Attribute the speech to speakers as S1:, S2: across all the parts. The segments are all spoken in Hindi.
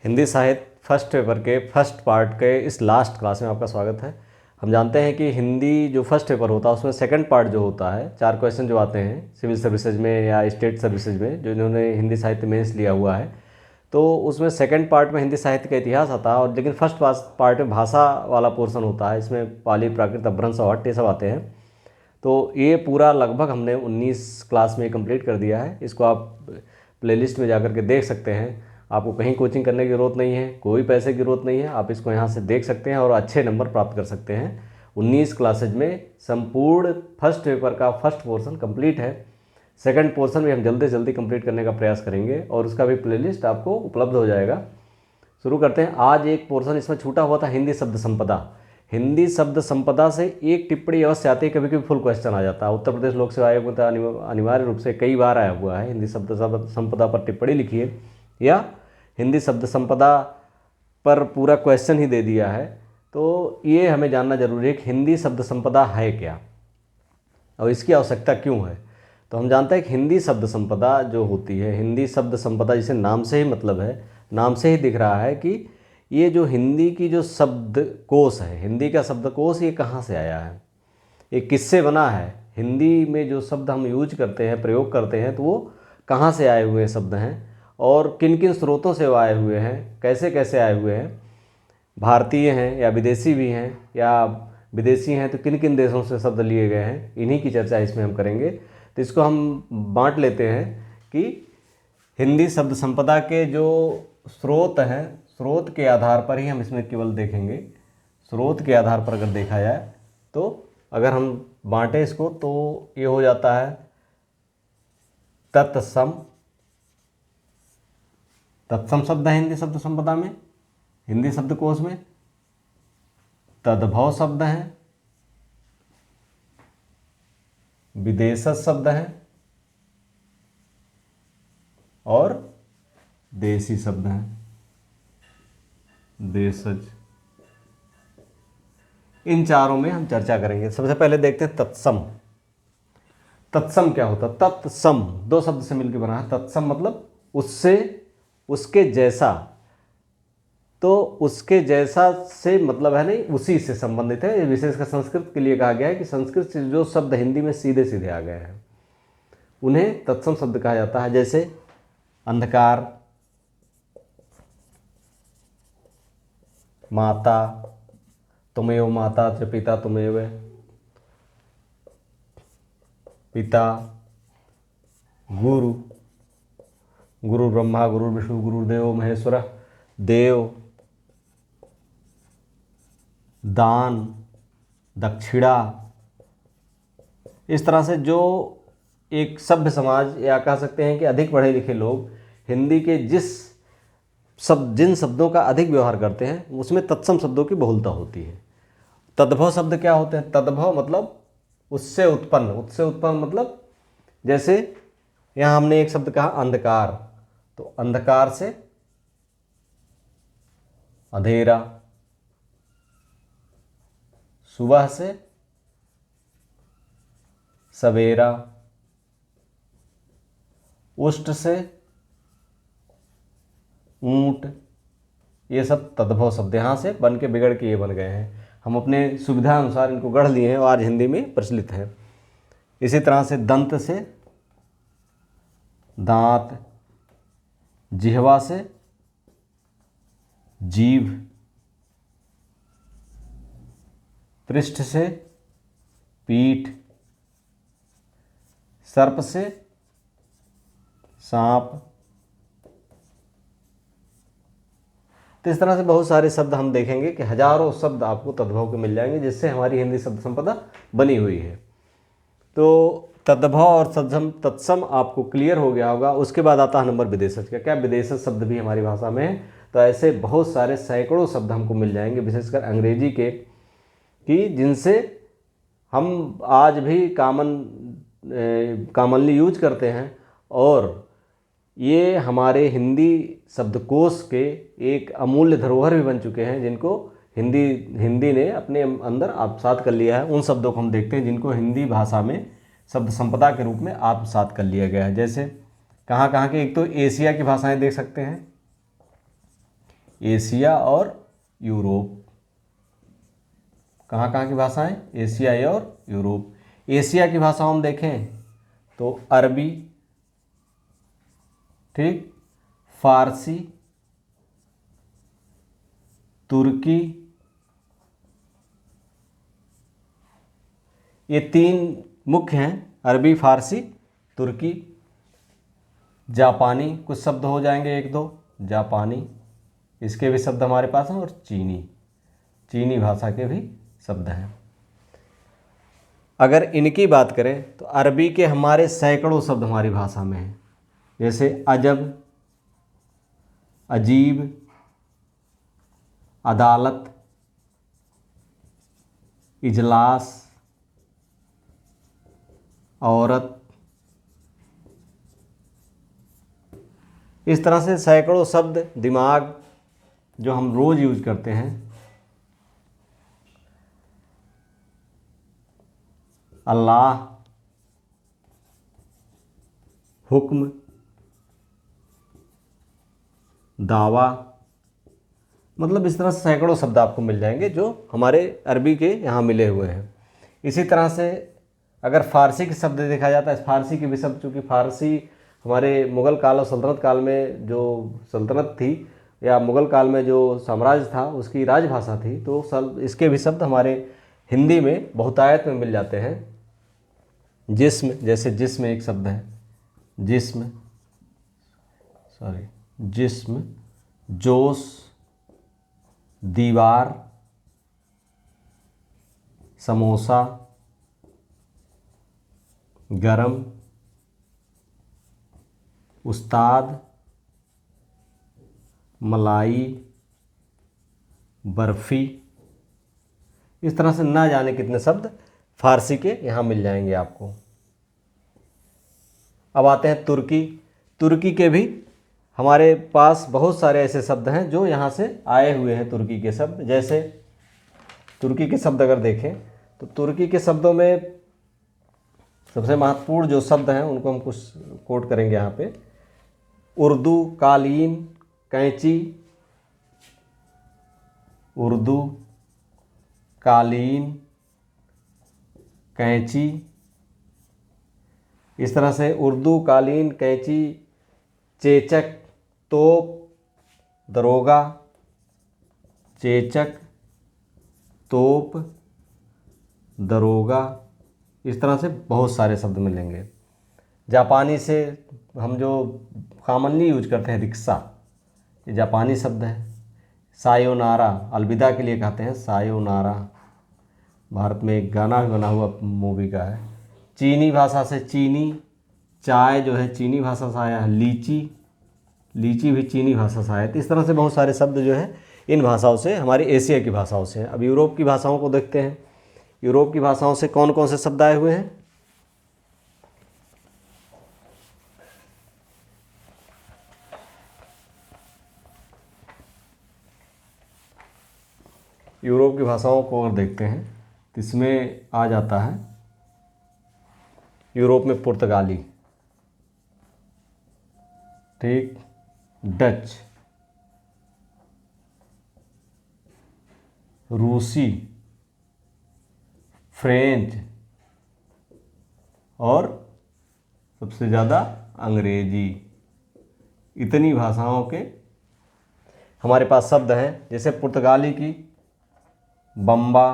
S1: हिंदी साहित्य फर्स्ट पेपर के फर्स्ट पार्ट के इस लास्ट क्लास में आपका स्वागत है। हम जानते हैं कि हिंदी जो फर्स्ट पेपर होता है उसमें सेकंड पार्ट जो होता है, 4 क्वेश्चन जो आते हैं सिविल सर्विसेज में या स्टेट सर्विसेज में, जो इन्होंने हिंदी साहित्य मेंस लिया हुआ है, तो उसमें सेकंड पार्ट में हिंदी साहित्य का इतिहास आता है। और लेकिन फर्स्ट पार्ट में भाषा वाला पोर्शन होता है, इसमें पाली, प्राकृत, अपभ्रंश, अवहट्ट ये सब आते हैं। तो ये पूरा लगभग हमने 19 क्लास में कंप्लीट कर दिया है। इसको आप प्लेलिस्ट में जाकर के देख सकते हैं। आपको कहीं कोचिंग करने की ज़रूरत नहीं है, कोई पैसे की ज़रूरत नहीं है, आप इसको यहाँ से देख सकते हैं और अच्छे नंबर प्राप्त कर सकते हैं। 19 क्लासेज में संपूर्ण फर्स्ट पेपर का फर्स्ट पोर्शन कंप्लीट है। सेकंड पोर्शन भी हम जल्दी से जल्दी कंप्लीट करने का प्रयास करेंगे और उसका भी प्लेलिस्ट आपको उपलब्ध हो जाएगा। शुरू करते हैं। आज एक पोर्शन इसमें छूटा हुआ था, हिंदी शब्द संपदा। हिंदी शब्द संपदा से एक टिप्पणी अवश्य आती है, कभी कभी फुल क्वेश्चन आ जाता है। उत्तर प्रदेश लोक सेवा आयोग में अनिवार्य रूप से कई बार आया हुआ है, हिंदी शब्द संपदा पर टिप्पणी लिखिए, या हिंदी शब्द संपदा पर पूरा क्वेश्चन ही दे दिया है। तो ये हमें जानना जरूरी है कि हिंदी शब्द संपदा है क्या और इसकी आवश्यकता क्यों है। तो हम जानते हैं कि हिंदी शब्द संपदा जो होती है, हिंदी शब्द संपदा जिसे नाम से ही मतलब है, नाम से ही दिख रहा है कि ये जो हिंदी की जो शब्दकोश है, हिंदी का शब्दकोश, ये कहाँ से आया है, ये किससे बना है। हिंदी में जो शब्द हम यूज करते हैं, प्रयोग करते हैं, तो वो कहाँ से आए हुए शब्द हैं और किन किन स्रोतों से वो आए हुए हैं, कैसे कैसे आए हुए हैं, भारतीय हैं या विदेशी भी हैं, या विदेशी हैं तो किन किन देशों से शब्द लिए गए हैं, इन्हीं की चर्चा इसमें हम करेंगे। तो इसको हम बांट लेते हैं कि हिंदी शब्द संपदा के जो स्रोत हैं, स्रोत के आधार पर ही हम इसमें केवल देखेंगे। स्रोत के आधार पर अगर देखा जाए तो अगर हम बांटें इसको तो ये हो जाता है तत्सम। तत्सम शब्द है हिंदी शब्द संपदा में, हिंदी शब्दकोश में। तद्भव शब्द हैं, विदेशज शब्द हैं और देशी शब्द हैं, देशज। इन चारों में हम चर्चा करेंगे। सबसे पहले देखते हैं तत्सम। तत्सम क्या होता है? तत्सम दो शब्द से मिलकर बना है। तत्सम मतलब उससे, उसके जैसा। तो उसके जैसा से मतलब है नहीं, उसी से संबंधित है। विशेषकर संस्कृत के लिए कहा गया है कि संस्कृत से जो शब्द हिंदी में सीधे सीधे आ गए हैं उन्हें तत्सम शब्द कहा जाता है। जैसे अंधकार, माता, तुमेव माता च पिता तुमेव, पिता, गुरु, गुरु ब्रह्मा गुरु विष्णु गुरुदेव महेश्वर, देव, दान, दक्षिणा। इस तरह से जो एक सभ्य समाज, या कह सकते हैं कि अधिक पढ़े लिखे लोग हिंदी के जिन शब्दों का अधिक व्यवहार करते हैं उसमें तत्सम शब्दों की बहुलता होती है। तद्भव शब्द क्या होते हैं? तद्भव मतलब उससे उत्पन्न। उससे उत्पन्न मतलब जैसे यहाँ हमने एक शब्द कहा अंधकार, तो अंधकार से अंधेरा, सुबह से सवेरा, उष्ट से ऊंट। ये सब तद्भव शब्द यहाँ से बन के बिगड़ के ये बन गए हैं। हम अपने सुविधा अनुसार इनको गढ़ लिए हैं और आज हिंदी में प्रचलित है। इसी तरह से दंत से दांत, जिह्वा से जीभ, पृष्ठ से पीठ, सर्प से सांप। तो इस तरह से बहुत सारे शब्द हम देखेंगे कि हजारों शब्द आपको तद्भव के मिल जाएंगे, जिससे हमारी हिंदी शब्द संपदा बनी हुई है। तो तद्भव और तत्सम आपको क्लियर हो गया होगा। उसके बाद आता है नंबर विदेशज का। क्या विदेशज शब्द भी हमारी भाषा में है? तो ऐसे बहुत सारे सैकड़ों शब्द हमको मिल जाएंगे, विशेषकर अंग्रेजी के, कि जिनसे हम आज भी कॉमनली यूज करते हैं और ये हमारे हिंदी शब्दकोश के एक अमूल्य धरोहर भी बन चुके हैं, जिनको हिंदी ने अपने अंदर आत्मसात कर लिया है। उन शब्दों को हम देखते हैं जिनको हिंदी भाषा में शब्द संपदा के रूप में आत्मसात कर लिया गया है। जैसे कहाँ कहाँ के, एक तो एशिया की भाषाएं देख सकते हैं। एशिया और यूरोप। कहाँ कहाँ की भाषाएं? एशिया और यूरोप। एशिया की भाषाओं में देखें तो अरबी, ठीक, फारसी, तुर्की, ये तीन मुख्य हैं, अरबी, फारसी, तुर्की। जापानी कुछ शब्द हो जाएंगे, एक दो जापानी, इसके भी शब्द हमारे पास हैं, और चीनी, चीनी भाषा के भी शब्द हैं। अगर इनकी बात करें तो अरबी के हमारे सैकड़ों शब्द हमारी भाषा में हैं, जैसे अजब, अजीब, अदालत, इजलास, औरत, इस तरह से सैकड़ों शब्द, दिमाग, जो हम रोज़ यूज करते हैं। अल्लाह, हुक्म, दावा, मतलब इस तरह से सैकड़ों शब्द आपको मिल जाएंगे जो हमारे अरबी के यहाँ मिले हुए हैं। इसी तरह से अगर फारसी के शब्द देखा जाता है, फारसी के भी शब्द, चूँकि फारसी हमारे मुग़ल काल और सल्तनत काल में जो सल्तनत थी या मुग़ल काल में जो साम्राज्य था उसकी राजभाषा थी, तो सब इसके भी शब्द हमारे हिंदी में बहुतायत में मिल जाते हैं। जिस्म, जैसे जिस्म एक शब्द है, जिस्म, जिस्म, जोश, दीवार, समोसा, गरम, उस्ताद, मलाई, बर्फ़ी, इस तरह से ना जाने कितने शब्द फारसी के यहाँ मिल जाएंगे आपको। अब आते हैं तुर्की। तुर्की के भी हमारे पास बहुत सारे ऐसे शब्द हैं जो यहाँ से आए हुए हैं, तुर्की के शब्द। जैसे तुर्की के शब्द अगर देखें तो तुर्की के शब्दों में सबसे महत्वपूर्ण जो शब्द हैं उनको हम कुछ कोट करेंगे यहाँ पे। उर्दू, कालीन, कैंची, उर्दू, कालीन, कैंची, इस तरह से उर्दू, कालीन, कैंची, चेचक, तोप, दरोगा, चेचक, तोप, दरोगा, इस तरह से बहुत सारे शब्द मिलेंगे। जापानी से हम जो कॉमनली यूज करते हैं रिक्शा, ये जापानी शब्द है। सायोनारा, अलविदा के लिए कहते हैं सायोनारा, भारत में एक गाना भी बना हुआ मूवी का है। चीनी भाषा से चीनी, चाय जो है चीनी भाषा से आया है। लीची, लीची भी चीनी भाषा से आया है। तो इस तरह से बहुत सारे शब्द जो है इन भाषाओं से, हमारी एशिया की भाषाओं से। अब यूरोप की भाषाओं को देखते हैं। यूरोप की भाषाओं से कौन कौन से शब्द आए हुए हैं? यूरोप की भाषाओं को अगर देखते हैं तो इसमें आ जाता है यूरोप में पुर्तगाली, ठीक, डच, रूसी, फ्रेंच और सबसे ज़्यादा अंग्रेजी। इतनी भाषाओं के हमारे पास शब्द हैं। जैसे पुर्तगाली की बम्बा,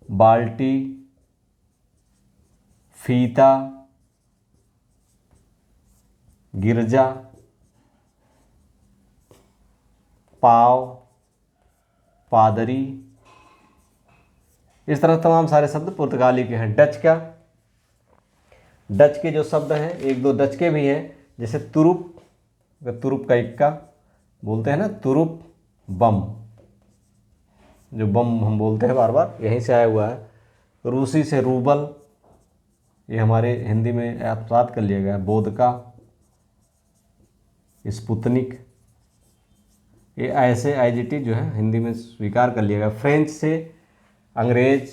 S1: बाल्टी, फीता, गिरजा, पाव, पादरी, इस तरह तमाम सारे शब्द पुर्तगाली के हैं। डच का, डच के जो शब्द हैं एक दो डच के भी हैं। जैसे तुरुप, तुरुप का इक्का बोलते हैं ना, तुरुप, बम, जो बम हम बोलते हैं बार बार, यहीं से आया हुआ है। रूसी से रूबल, ये हमारे हिंदी में आत्मसात कर लिया गया है। बोधका, स्पुतनिक, ये ऐसे आईजीटी जो है हिंदी में स्वीकार कर लिया गया। फ्रेंच से अंग्रेज,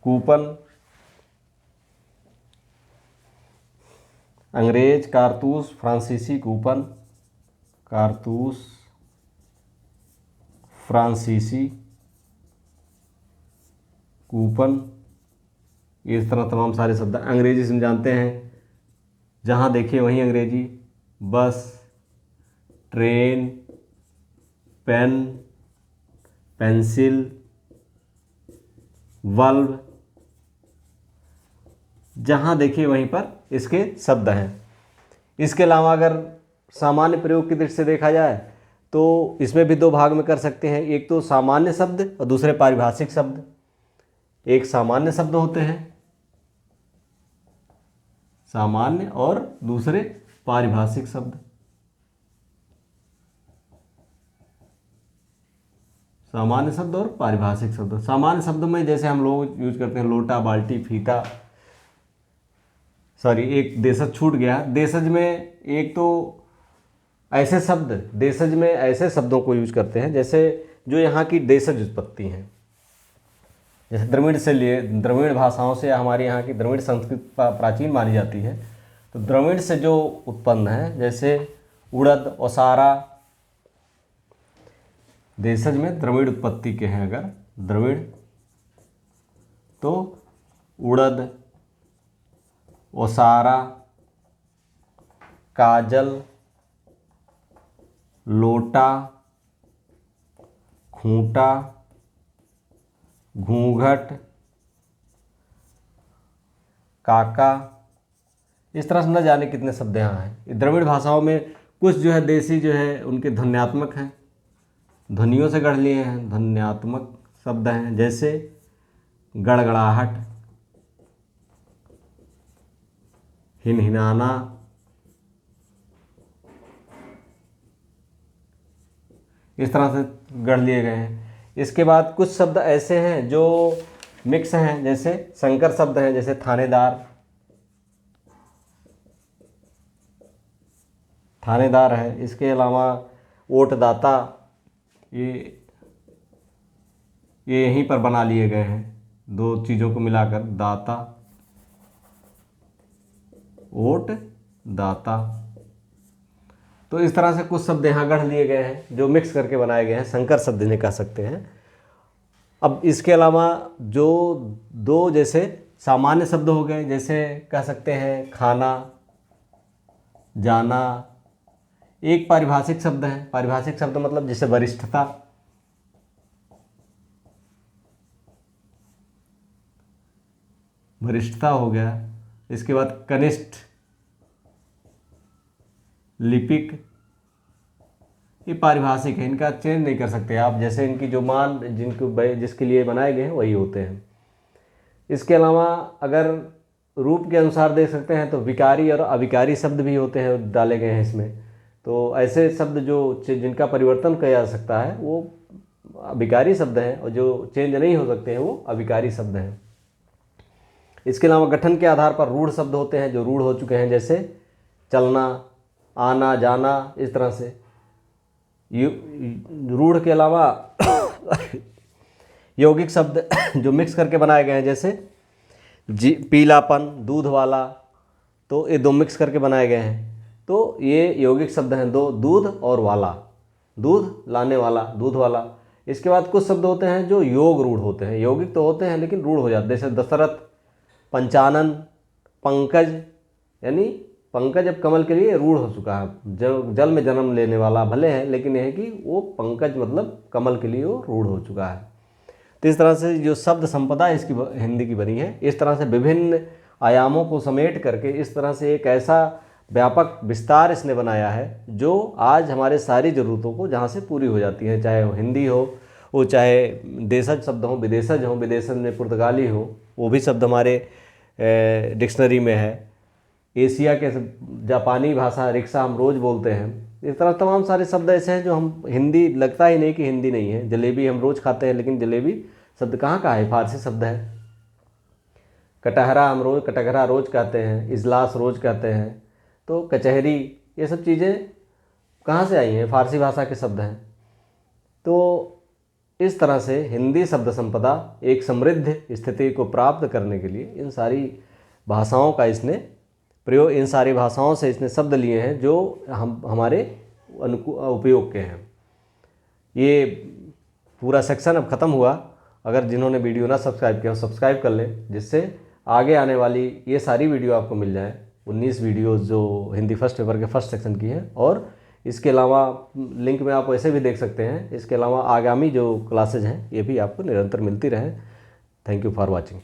S1: कूपन, अंग्रेज, कारतूस, फ्रांसीसी कूपन, कारतूस, फ्रांसीसी कूपन, इस तरह तमाम सारे शब्द। अंग्रेजी से हम जानते हैं जहाँ देखिए वहीं अंग्रेजी, बस, ट्रेन, पेन, पेंसिल, बल्ब, जहाँ देखिए वहीं पर इसके शब्द हैं। इसके अलावा अगर सामान्य प्रयोग की दृष्टि से देखा जाए तो इसमें भी दो भाग में कर सकते हैं, एक तो सामान्य शब्द और दूसरे पारिभाषिक शब्द। एक सामान्य शब्द होते हैं, सामान्य, और दूसरे पारिभाषिक शब्द। सामान्य शब्द और पारिभाषिक शब्द। सामान्य शब्द में जैसे हम लोग यूज करते हैं लोटा, बाल्टी, फीता, सॉरी एक देशज छूट गया। देशज में एक तो ऐसे शब्द, देशज में ऐसे शब्दों को यूज करते हैं जैसे जो यहाँ की देशज उत्पत्ति हैं, जैसे द्रविड़ से लिए, द्रविड़ भाषाओं से हमारे यहाँ की द्रविड़ संस्कृत प्राचीन मानी जाती है, तो द्रविड़ से जो उत्पन्न है, जैसे उड़द, ओसारा, देशज में द्रविड़ उत्पत्ति के हैं। अगर द्रविड़ तो उड़द, ओसारा, काजल, लोटा, खूंटा, घूंघट, काका, इस तरह से न जाने कितने शब्द यहाँ हैं। द्रविड़ भाषाओं में कुछ जो है देसी जो है उनके ध्वन्यात्मक हैं, ध्वनियों से गढ़ लिए हैं, ध्वन्यात्मक शब्द हैं, जैसे गड़गड़ाहट, हिनहिनाना, इस तरह से गढ़ लिए गए हैं। इसके बाद कुछ शब्द ऐसे हैं जो मिक्स हैं, जैसे संकर शब्द हैं, जैसे थानेदार, थानेदार है। इसके अलावा ओटदाता, ये यहीं पर बना लिए गए हैं, दो चीज़ों को मिलाकर, दाता, ओट, दाता। तो इस तरह से कुछ शब्द यहाँ गढ़ लिए गए हैं जो मिक्स करके बनाए गए हैं, संकर शब्द इन्हें कह सकते हैं। अब इसके अलावा जो दो जैसे सामान्य शब्द हो गए, जैसे कह सकते हैं खाना, जाना। एक पारिभाषिक शब्द है, पारिभाषिक शब्द मतलब जैसे वरिष्ठता, वरिष्ठता हो गया। इसके बाद कनिष्ठ, लिपिक, ये पारिभाषिक है, इनका चेंज नहीं कर सकते आप, जैसे इनकी जो मान जिसके लिए बनाए गए हैं वही होते हैं। इसके अलावा अगर रूप के अनुसार देख सकते हैं तो विकारी और अविकारी शब्द भी होते हैं, डाले गए हैं इसमें। तो ऐसे शब्द जो जिनका परिवर्तन किया जा सकता है वो विकारी शब्द हैं, और जो चेंज नहीं हो सकते हैं वो अविकारी शब्द हैं। इसके अलावा गठन के आधार पर रूढ़ शब्द होते हैं, जो रूढ़ हो चुके हैं, जैसे चलना, आना, जाना, इस तरह से। रूढ़ के अलावा यौगिक शब्द जो मिक्स करके बनाए गए हैं, जैसे पीलापन, दूध वाला, तो ये दो मिक्स करके बनाए गए हैं, तो ये यौगिक शब्द हैं दो, दूध और वाला, दूध लाने वाला, दूध वाला। इसके बाद कुछ शब्द होते हैं जो योग रूढ़ होते हैं, यौगिक तो होते हैं लेकिन रूढ़ हो जाते हैं, जैसे दशरथ, पंचानन, पंकज, यानी पंकज अब कमल के लिए रूढ़ हो चुका है, जो जल में जन्म लेने वाला भले है, लेकिन यह है कि वो पंकज मतलब कमल के लिए वो रूढ़ हो चुका है। तो इस तरह से जो शब्द संपदा इसकी हिंदी की बनी है, इस तरह से विभिन्न आयामों को समेट करके इस तरह से एक ऐसा व्यापक विस्तार इसने बनाया है जो आज हमारे सारी ज़रूरतों को जहाँ से पूरी हो जाती हैं, चाहे वो हिंदी हो, वो चाहे देशज शब्द हों, विदेशज हों, विदेशज में पुर्तगाली हो, वो भी शब्द हमारे डिक्शनरी में है। एशिया के जापानी भाषा, रिक्शा हम रोज़ बोलते हैं। इस तरह तमाम सारे शब्द ऐसे हैं जो हम हिंदी, लगता ही नहीं कि हिंदी नहीं है। जलेबी हम रोज़ खाते हैं, लेकिन जलेबी शब्द कहाँ का है, फारसी शब्द है। कटहरा हम रोज़, कटघरा रोज़ कहते हैं, इजलास रोज़ कहते हैं। तो कचहरी, ये सब चीज़ें कहाँ से आई हैं, फारसी भाषा के शब्द हैं। तो इस तरह से हिंदी शब्द संपदा एक समृद्ध स्थिति को प्राप्त करने के लिए इन सारी भाषाओं का इसने प्रयोग, इन सारी भाषाओं से इसने शब्द लिए हैं जो हमारे उपयोग के हैं। ये पूरा सेक्शन अब ख़त्म हुआ। अगर जिन्होंने वीडियो ना सब्सक्राइब किया हो सब्सक्राइब कर लें, जिससे आगे आने वाली ये सारी वीडियो आपको मिल जाए। 19 वीडियोज़ जो हिंदी फर्स्ट पेपर के फर्स्ट सेक्शन की है, और इसके अलावा लिंक में आप वैसे भी देख सकते हैं। इसके अलावा आगामी जो क्लासेज हैं ये भी आपको निरंतर मिलती रहे। Thank you for watching.